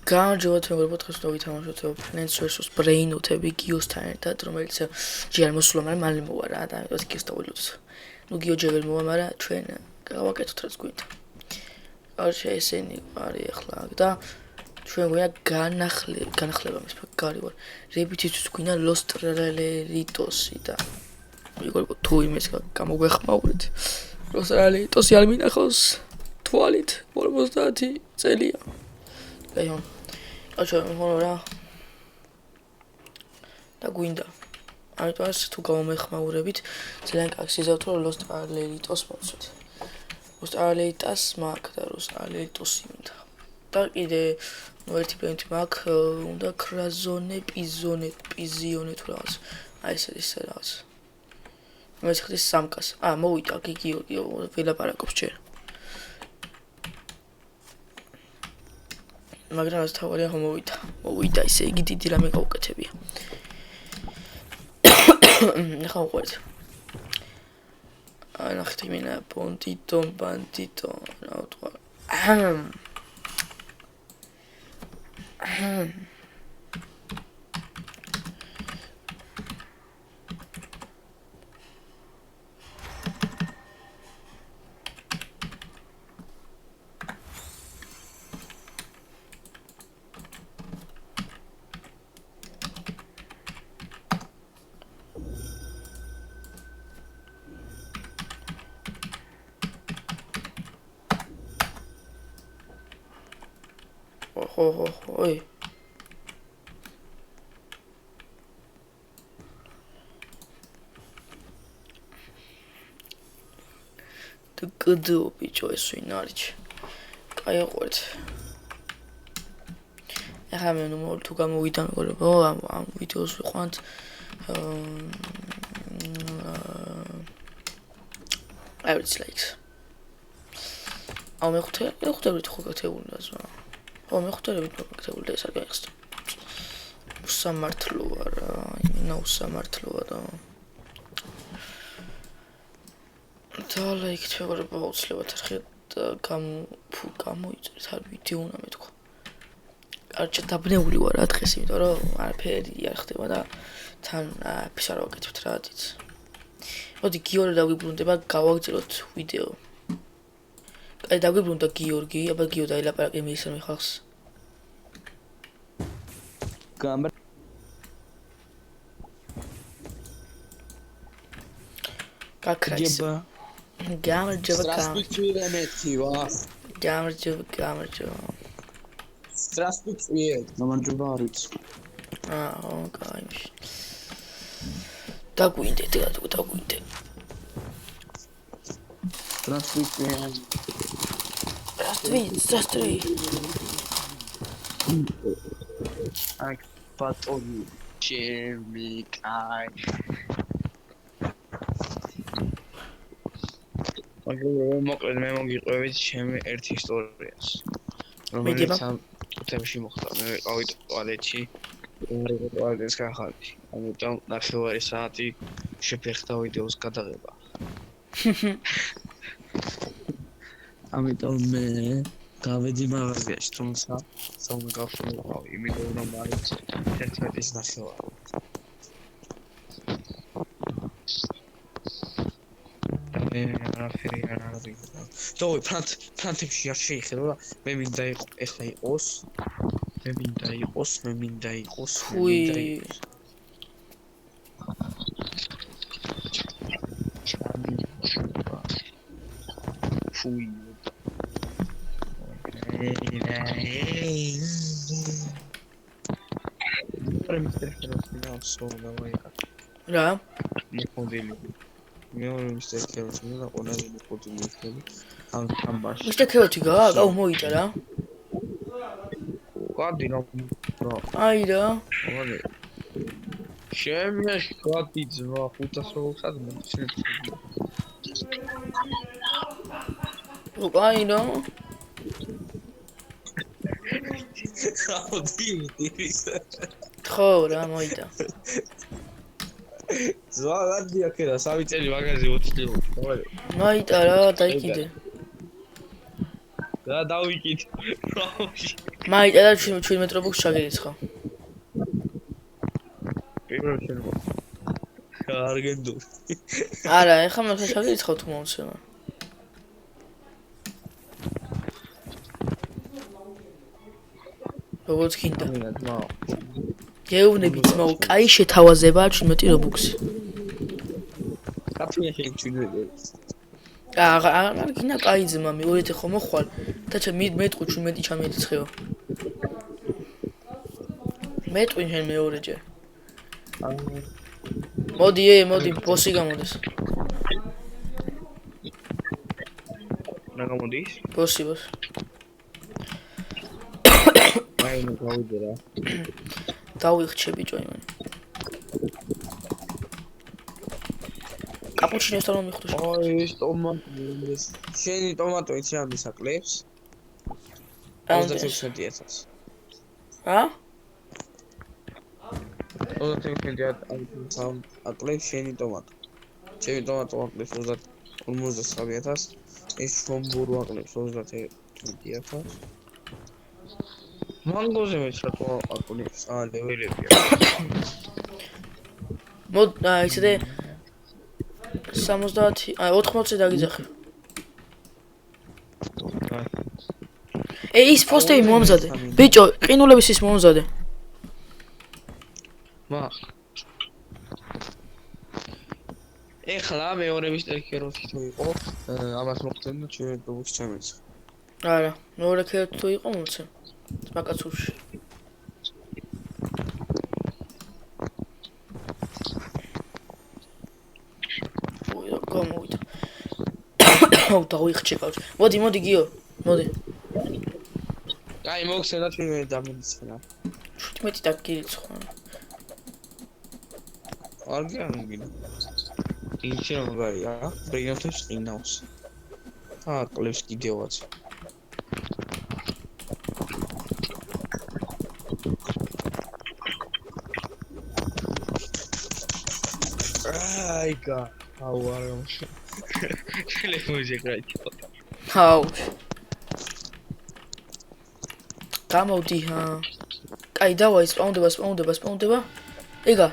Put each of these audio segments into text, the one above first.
გამარჯობა მეგობრებო, დღეს ვითამაშოთ Plants vs Brain-ოთები გიოსთან ერთად, რომელიც ჯერ მოსულა, მაგრამ მალე მოვა რა და ამიტომ გიოს დავვილოთ. ნუ გიო ჯერ ვერ მოვა, მაგრამ ჩვენ გავაკეთოთ რაც გვინდა. არჩე ესენი არის ახლა და ჩვენ გვინდა განახლება მის ფაქარი ვარ. რებითისთვის გვინდა Lost Relitosი და მეგობრებო, თუ იმეს გამოგვეხმაურეთ. Lost Relitosი არ მინახავს თვალით 50 წელია. Այո, աչա հոնորա და გვინდა. ამიტომ თუ გამომეხმაურებით, ძალიან კარგი სიზავთო Lost Relitosს მოვცვით. Lost Relitosს მაქვს და Lost Relitosი მინდა. და კიდე ერთი პრინტი მაქვს, უნდა Krazone, Pizzione თუ რაღაც. აი ეს რაღაც. მე ხდის სამკას. მოვიდა გიორგიო, ველაპარაკობს ჯერ. მაგრამ ეს თავარია მოვიდა ისე იგი დიდი რამე გავუკეთებია. ნახავ უყურეთ. ნახეთ იმინა ბანდიტო რა ვთქვა. Ой. Ты куда бичо ეს ვინ არის? კაი აყურეთ. ახლა მე ნუ თუ გამოვიდა მეგობრებო, ამ ვიდეოს ვიყვანთ. I would like. მე ხვდებით ხო გაკეთებული რა. მე ხვდებით გაკეთებული და ეს არ გაიხსნა. უსამართლოა რა, იმინა უსამართლოა და და იქ მეგობრებო აუცილებლად ერთხელ გამოიწერეთ არ ვიდეო უნდა მეთქვა. არჩე დაბნეული ვარ რა დღეს, იმიტომ რომ არაფერი არ ხდება და თან ფის არ ვაკეთებთ რა დიც. მოდი გიორგი დავიბრუნდება, გავაგზავნოთ ვიდეო. აი დაგვიბრუნდა გიორგი, აბა გიო დაილაპარაკე მისცემ ხალხს. Какрасиво. Гамарджова. Здравствуйте, Раметива. Гамарджова. Здравствуйте, Гамарджоварец. Окей. Дагуинде. Здравствуйте. Здравствуй. Ай, потом чермикай. მოკლედ მე მოგიყვებით ჩემი ერთ ისტორიას. რომელიც ამ თემში მოხდა. მე ვიყავი ტუალეტში, ტუალეტის გახალში. ამიტომ ნახევარი საათი შეფეხდა ვიდეოს გადაღება. ამიტომ მე გავედი მაღაზიაში, თუმცა სამგავში ვიყავი, იმიტომ რომ არის 11-ის ნახევარი. არაფერი არ არის. დავი ფრანთებში არ შეიძლება, მე მინდა იყოს. Фуй. რა? მეორე მისტერ ქელს მინდა ყოლები მოხდი მიხდები ამ ბაში. მისტერ ქელში გაუ მოიდა რა. გადი რა. აი რა. ოლე. შემიაშ გადი ძმა 500 სადმე. აი რა. ხო რა მოიდა. ზვალადი აქედა 3 წელი მაგაზე უწლიო. მოიტა რა დაიკიდე. და დავიკიდე. მაიტა და 17 რობუქს ჩაგერიცხა. პირველ შენო. არგენდური. არა, ეხლა მაგას ჩაგერიცხავ თუ მომცემა. როგორც გინდა. გეუბნები ძმაო, კაი შეთავაზებაა 17 რობუქსი. კაფეა შეიძლება. არა, გინდა კაი ძმა, მეორეთი ხომ მოხვალ. თაჩა მეტყვი 17 ჩამედიცხეო. მეტყვი შენ მეორეჯერ. მოდი, ბოსი გამოდის. რა გამოდის? ბოსი. აი, გავიდე რა. დავიხჩე ბიჭო იმან. კაპუჩინოს თვითონ მიხდო. აი, ეს ტომატი. შენი ტომატო იცი ამის აკლებს? 36-ს. რა? 36-ს აკლებს შენი ტომატო. შენი ტომატო აკლებს 53-ს. ეს შომბურო აკლებს 31-ს. მანგოზე მეცრატო აკლებს ლეველებია. ისედე 70, 80-ზე დაგიძახე. ის პოსტები მომზადე. ბიჭო, ყინულების ის მომზადე. ეხლა მეორე მისტერ თუ იყო, ამას მოხდენდა ჩვენ რობუქს ჩამეც. არა, მეორე ქეროთი თუ იყო მომცე. მაგაცურში. გამოვიდა. დავიხჩე კაცო. მოდი გიო. მოდი. აი მოგხსენა ჩვენ დამიცხნა. 17 დაგირიცხვა. არ გიანგინა. ინჩი მაგარია, ბრინოთებს ყინავს. აკლებს კიდევაც. აიგა, აუ არა. ტელეფონზე გაიწვა. აუ. გამოვდი ჰა. კაი დავაი სპაუნდება. ეგა.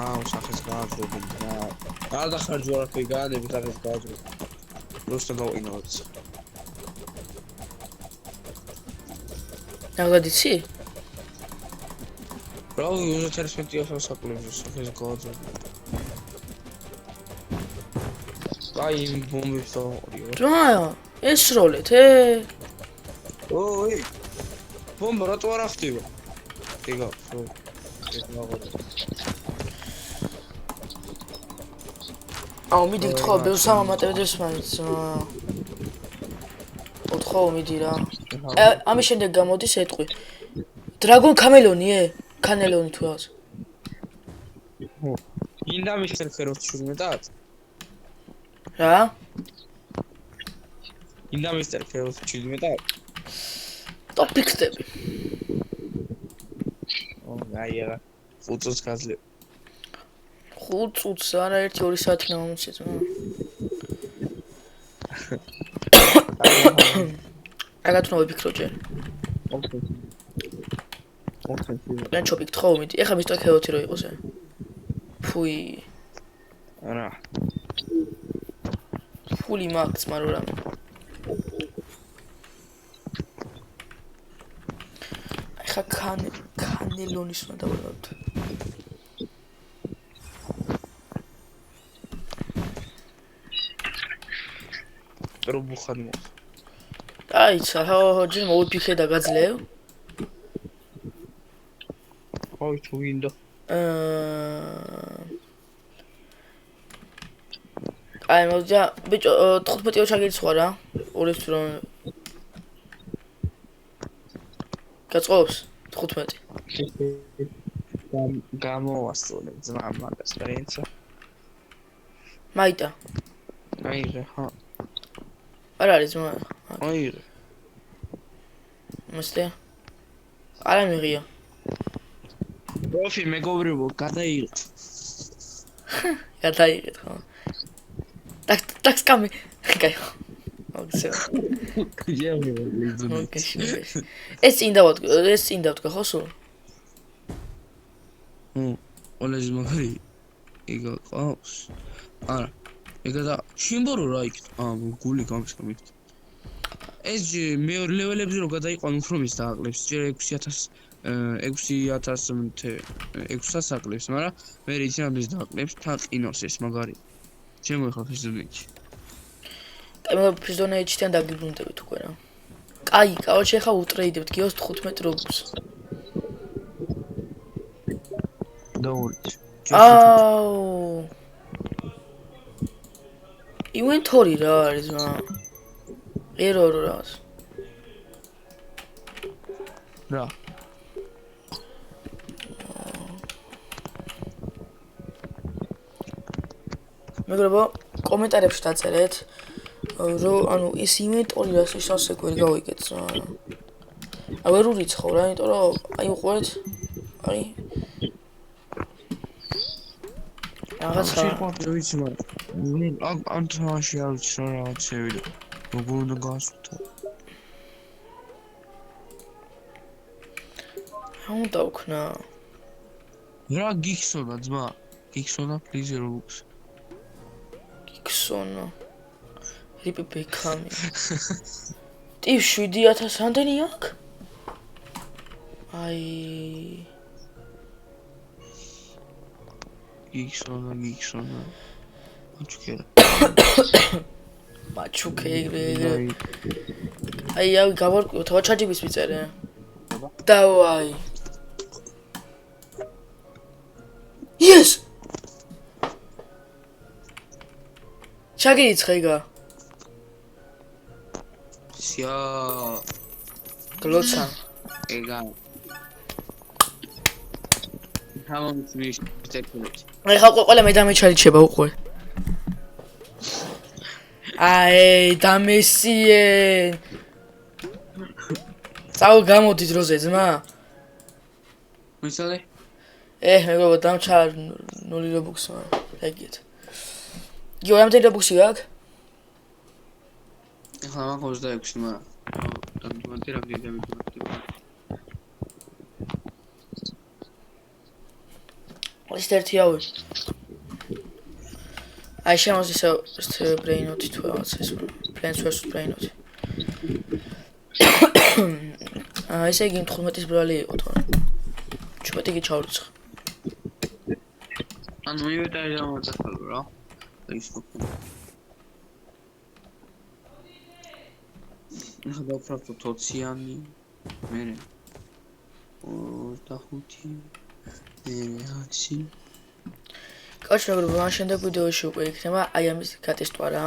აუ სახეს გააძრობი რა. არ დახარჯო რა თქვი გაადები სახეს გააძრობი. просто გავინავთ. ნაგადიცი? ბრაუ 31-ს საკლებს სახეს გააძრობი. აი ბომბის თორიო. რა, ეს როლეთ, ოი. ბომბა რატო არ ახტივა? ეგა, ეს მაგარი. აუ მიდი გთხოვ, ბევრს ამატებდეს მაინც. გთხოვ მიდი რა. ამის შემდეგ გამოდის ეტყვი. დრაგონ კანელონი თუ რაღაც. ინდა მისტერ ქეროთი 17-ად? რა? ინდა მისტერ ქეროთი 17-ად? ტოპიქსტები. აი რა. 5 წუთს გაძლევ. 5 წუთს არა 1-2 საათი ნამომცეთ. აგათუნო ვიფიქრო ჯერ. მე ჩოპი გთხოვ მიდი. ეხლა მისტერ ქეროთი რო იყოს. ფუი. არა. ფული მაქვს მაგრამ რა. ეხლა კანელონის უნდა დავუყოთ. რობუხად მო. აი, ცა, ჯერ მოვიფიქრე და გაძლევ. აი, თუ გინდა. აი, მოძა, ბიჭო, 15-ო ჩაგერიცხვა რა. ორებს რომ გაწყობს 15. გამოვასწორე ძმა მაგას პრინცა. მაიტა. აიღე, ხა. არ არის ძმა. აიღე. მოსტე. არა მიღია. პროფი მეგობრებო, გადაიღეთ. გადაიღეთ ხო. ტაქს კამი. კაი. всё. ჯერმე ლიზუნი. ეს წინ დავდგა ხო სულ? ყველაზე მაგარი იგა ყავს. არა. იგა და შიმბორო რა იქ. გული გამსკამით. ეს მეორე ლეველებზე რო გადაიყვან უფრო მის დააკლებს. ჯერ 6000 აკლებს, მაგრამ მე ის ამის დააკლებს თან ყინავს ეს მაგარი. შემოიხალ ფიზონეიჩი. კაი, მე ფიზონეიჩიდან დაგიბრუნდებით უკვე რა. კაი, კაოჩი ხა უტრეიდებთ გიოს 15 რობლს. დაურჩ. აუ. ინვენტორი რა არის მა? ერორი რას? რა. მეგრებო, კომენტარებში დაწერეთ, რომ ანუ ის ინვენტორი რას ის ასე ვერ გავიგეთ რა. ვერ ურიცხავ რა, იმიტომ რომ აი უყურეთ. აი. რაღაცა. ვიცი მაგრამ ამ თამაში არ ვიცი რა რაღაცები და როგორ უნდა გასვთა. რა უნდა ვქნა? რა გიქსონა ძმა? გიქსონა პლიზ რობუქს. გიქსონა. რიპი ბექამი. ტივ 7000 ამდენი აქვს? აი გიქსონა. მაჩუკე. აი გავარკვიო, თავად ჩაჯიბის მიწერე. დავაი. Yes! ჩაგირიცხა იგა. სია. გლოცა. იგა. თამამის ტექნიკი. აი ხა ყველა მე დამეჩალიჩება უყურე. აი დამესიენ. წავა გამოდი დროზე ძმა. მისალე? მეგობრებო დამჩა 0 რობუქს მაგრამ ეგეთ. გიო რამდენი რობუქსი გაქვს? ეხლა მაქვს 26 მაგრამ დამდგმდი რამდენი. ის ერთი ავი. აი შემოსის ბრეინოთი თუ რაღაც ეს Plants vs Brainot. ესე იგი 15-ის ბრალი იყო თორე. 17 კი ჩავრიცხა. ანუ მივეტარი დამოწახალო რა. ის ხო. ეხლა დავფრთხო 20-იანი. მე 25 კაჩ მეგრებო, ამ შემდეგ ვიდეოში უკვე იქნება აი ამის გატესტვა რა.